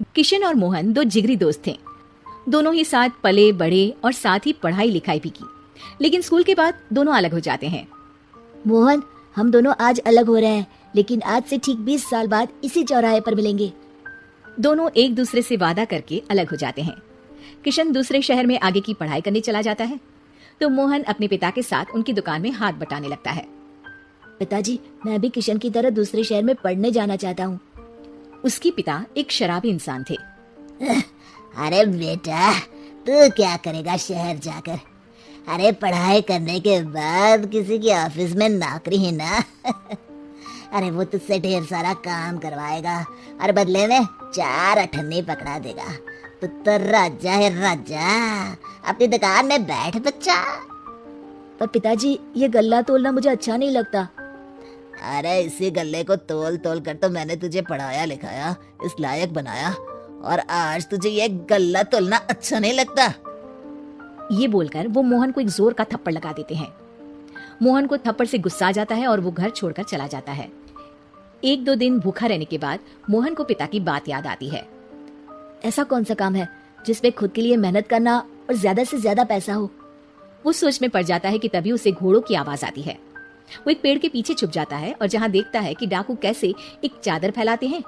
किशन और मोहन दो जिगरी दोस्त थे। दोनों ही साथ पले बड़े और साथ ही पढ़ाई लिखाई भी की, लेकिन स्कूल के बाद दोनों अलग हो जाते हैं। मोहन, हम दोनों आज अलग हो रहे हैं, लेकिन आज से ठीक 20 साल बाद इसी चौराहे पर मिलेंगे। दोनों एक दूसरे से वादा करके अलग हो जाते हैं। किशन दूसरे शहर में आगे की पढ़ाई करने चला जाता है, तो मोहन अपने पिता के साथ उनकी दुकान में हाथ बटाने लगता है। पिताजी, मैं भी किशन की तरह दूसरे शहर में पढ़ने जाना चाहता हूँ। उसके पिता एक शराबी इंसान थे। अरे बेटा, तू क्या करेगा शहर जाकर? अरे पढ़ाई करने के बाद किसी की ऑफिस में नौकरी है ना। अरे वो तुझसे ढेर सारा काम करवाएगा और बदले में 4 अठन्नी पकड़ा देगा। तो राजा है राजा, अपनी दुकान में बैठ बच्चा। पर पिताजी, ये गल्ला तोलना मुझे अच्छा नहीं लगता। अरे इसी गल्ले को तोल तोल कर तो मैंने तुझे पढ़ाया लिखाया, इस लायक बनाया, और आज तुझे ये गल्ला तोलना अच्छा नहीं लगता। ये बोलकर वो मोहन को एक जोर का थप्पड़ लगा देते हैं। मोहन को थप्पड़ से गुस्सा आ जाता है और वो घर छोड़कर चला जाता है। 1-2 दिन भूखा रहने के बाद मोहन को पिता की बात याद आती है। ऐसा कौन सा काम है जिसमें खुद के लिए मेहनत करना और ज्यादा से ज्यादा पैसा हो? वो सोच में पड़ जाता है कि तभी उसे घोड़ों की आवाज आती है। वो एक पेड़ के पीछे छुप जाता है और जहाँ देखता है कि डाकू कैसे एक चादर फैलाते हैं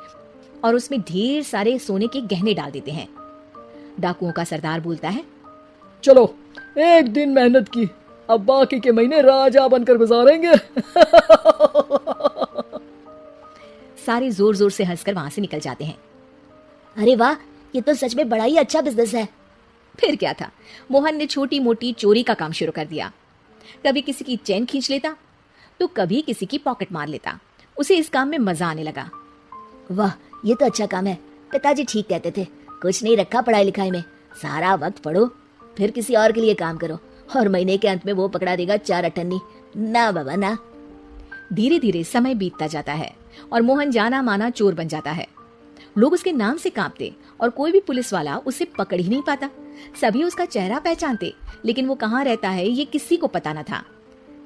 और उसमें ढेर सारे सोने के गहने डाल देते हैं। डाकुओं का सरदार बोलता है, चलो, एक दिन मेहनत की, अब बाकी के महीने राजा बनकर गुजारेंगे। सारे जोर जोर से हंसकर वहां से निकल जाते हैं। अरे वाह, ये तो सच में बड़ा ही अच्छा बिजनेस है। फिर क्या था, मोहन ने छोटी मोटी चोरी का काम शुरू कर दिया। कभी किसी की चेन खींच लेता, तो कभी किसी की पॉकेट मार लेता। उसे इस काम में मजा आने लगा। वाह, ये तो अच्छा काम है। पिताजी ठीक कहते थे, कुछ नहीं रखा पढ़ाई लिखाई में, सारा वक्त पढ़ो, फिर किसी और के लिए काम करो, और महीने के अंत में वो पकड़ा देगा 4 अठन्नी। ना बाबा ना। धीरे धीरे समय बीतता जाता है और मोहन जाना माना चोर बन जाता है। लोग उसके नाम से कांपते और कोई भी पुलिस वाला उसे पकड़ ही नहीं पाता। सभी उसका चेहरा पहचानते, लेकिन वो कहाँ रहता है ये किसी को पता न था।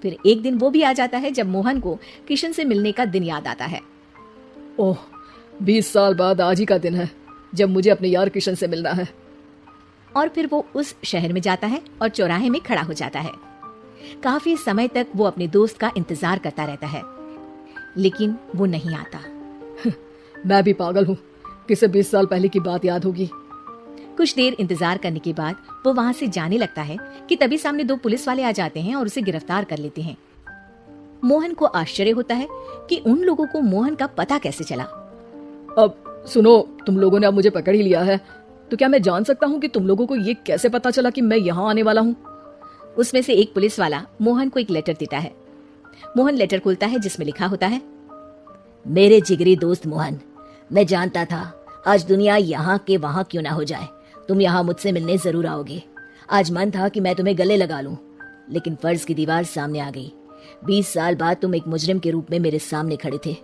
फिर एक दिन वो भी आ जाता है जब मोहन को किशन से मिलने का दिन याद आता है। ओह, 20 साल बाद आज ही का दिन है जब मुझे अपने यार किशन से मिलना है। और फिर वो उस शहर में जाता है और चौराहे में खड़ा हो जाता है। काफी समय तक वो अपने दोस्त का इंतजार करता रहता है, लेकिन वो नहीं आता। मैं भी पागल हूँ, किसे 20 साल पहले की बात याद होगी। कुछ देर इंतजार करने के बाद वो वहां से जाने लगता है कि तभी सामने 2 पुलिस वाले आ जाते हैं और उसे गिरफ्तार कर लेते हैं। मोहन को आश्चर्य होता है कि उन लोगों को मोहन का पता कैसे चला। अब सुनो, तुम लोगों ने अब मुझे पकड़ ही लिया है, तो क्या मैं जान सकता हूँ कि तुम लोगों को ये कैसे पता चला कि मैं यहाँ आने वाला हूँ? उसमें से एक पुलिस वाला मोहन को एक लेटर देता है। मोहन लेटर खोलता है जिसमें लिखा होता है, मेरे जिगरी दोस्त मोहन, मैं जानता था आज दुनिया यहाँ के वहाँ क्यों ना हो जाए, तुम यहाँ मुझसे मिलने जरूर आओगे। आज मन था कि मैं तुम्हें गले लगा लूं, लेकिन फर्ज की दीवार सामने आ गई। 20 साल बाद तुम एक मुजरिम के रूप में मेरे सामने खड़े थे।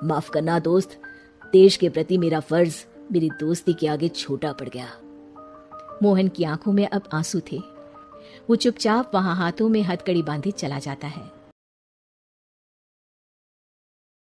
माफ करना दोस्त, देश के प्रति मेरा फर्ज मेरी दोस्ती के आगे छोटा पड़ गया। मोहन की आंखों में अब आंसू थे। वो चुपचाप वहां हाथों में हथकड़ी बांधे चला जाता है।